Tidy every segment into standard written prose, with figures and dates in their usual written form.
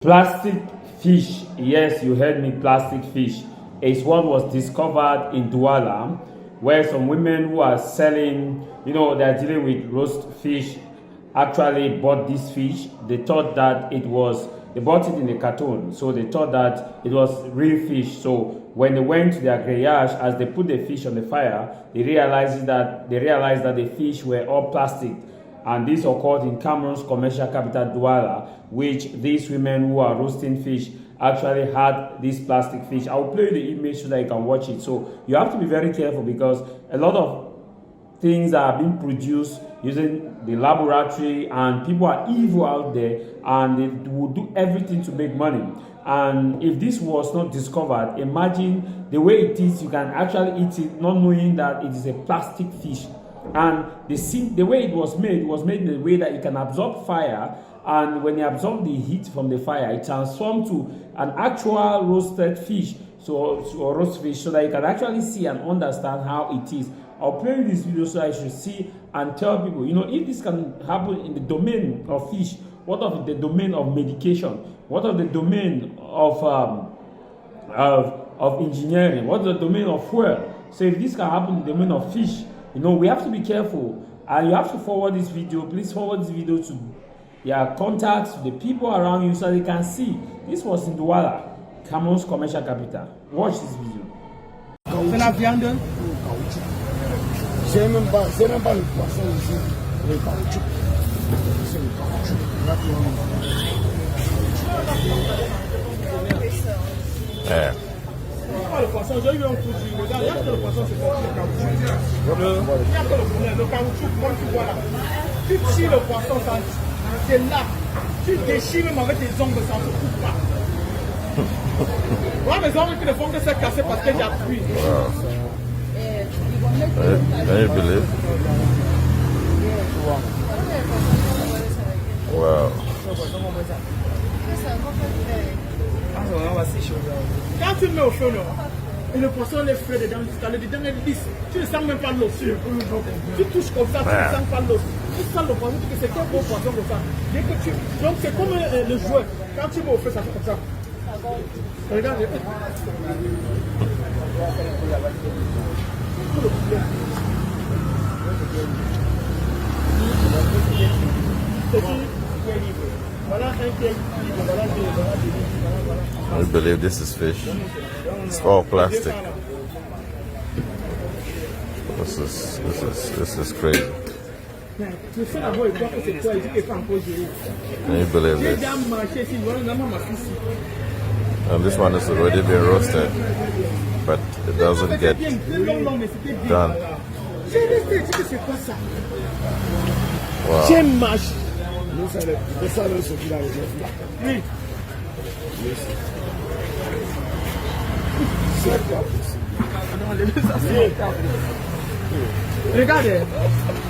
Plastic fish, yes, you heard me, plastic fish, is what was discovered in Douala, where some women who are selling, they're dealing with roast fish, actually bought this fish. They thought that they bought it in a carton, so they thought that it was real fish. So when they went to their grillage, as they put the fish on the fire, they realized that the fish were all plastic. And this occurred in Cameroon's commercial capital, Douala, which these women who are roasting fish actually had this plastic fish. I will play the image so that you can watch it. So you have to be very careful because a lot of things are being produced using the laboratory, and people are evil out there and they will do everything to make money. And if this was not discovered, imagine the way it is, you can actually eat it not knowing that it is a plastic fish. And the way it was made in a way that it can absorb fire, and when you absorb the heat from the fire, it transforms to an actual roasted fish, or roast fish, so that you can actually see and understand how it is. I'll play this video so I should see and tell people, if this can happen in the domain of fish, what of the domain of medication? What of the domain of engineering? What is the domain of fuel? So if this can happen in the domain of fish, we have to be careful, and you have to forward this video. Please forward this video to your contacts, to the people around you, so they can see. This was in Douala, Cameroon's commercial capital. Watch this video. C'est la viande. C'est même pas le poisson ici. Le caoutchouc. C'est le caoutchouc. Le poisson, j'ai eu un coup de regarde, il y a que le poisson, c'est sorti le caoutchouc. Il y a que le caoutchouc, comme tu vois là. Tu tires le poisson, c'est là. Tu déchires même avec tes ongles, ça ne se coupe pas. Moi, mes ongles qui ne font que se casser parce que j'ai appuyé. Can you believe? Wow. Quand tu le mets au feu, et le poisson est frais dedans, dedans est lisse. Tu ne sens même pas l'os. Tu touches comme ça, tu ne sens pas l'os. Tu sens le poisson, c'est un bon poisson comme ça. Donc c'est comme le joueur. Quand tu mets au feu, ça fait comme ça. Regarde. I believe this is fish. It's all plastic. This is crazy. Can you believe this? And this one has already been roasted, but it doesn't get done. Wow. Regardez,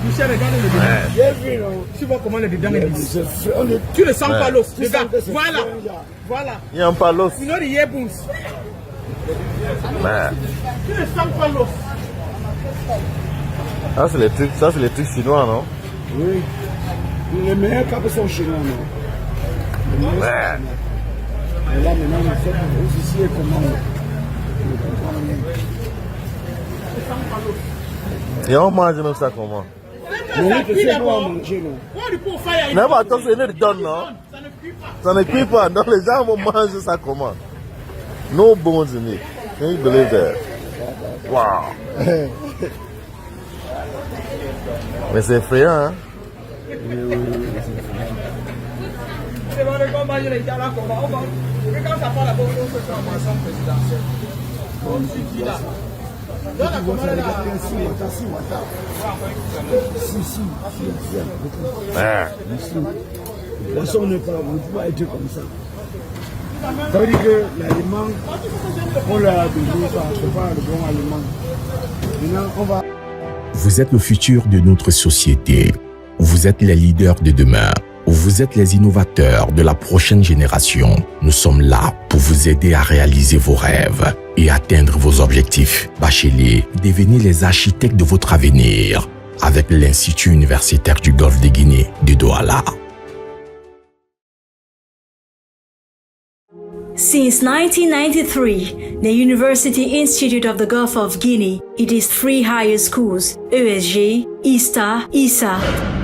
Michel, regardez le dedans. Tu vois comment le dedans est lisse. Tu ne sens pas l'os. Regarde, voilà. Il n'y a pas l'os. Tu know the earbones. Tu ne sens pas l'os. Ça c'est les trucs chinois, non? Oui. Les meilleurs capes sont chinois, non? Et là maintenant, on fait ici et comment Et on mange ça comment? Non, mais attends, c'est une donne, non? Ça ne cuit pas. Donc les gens vont manger ça comment? No bones in it. Can you believe that? Wow. Mais c'est effrayant, hein? Le poisson ne peut pas être comme ça. Ça veut dire que l'aliment, on l'a besoin, c'est pas le bon aliment. Maintenant, on va. Vous êtes le futur de notre société. Vous êtes les leaders de demain. Vous êtes les innovateurs de la prochaine génération. Nous sommes là pour vous aider à réaliser vos rêves et atteindre vos objectifs. Bacheliers, devenez les architectes de votre avenir avec l'Institut universitaire du Golfe de Guinée de Douala. Since 1993, the University Institute of the Gulf of Guinea, it is 3 higher schools, ESG, ISTA, ISA,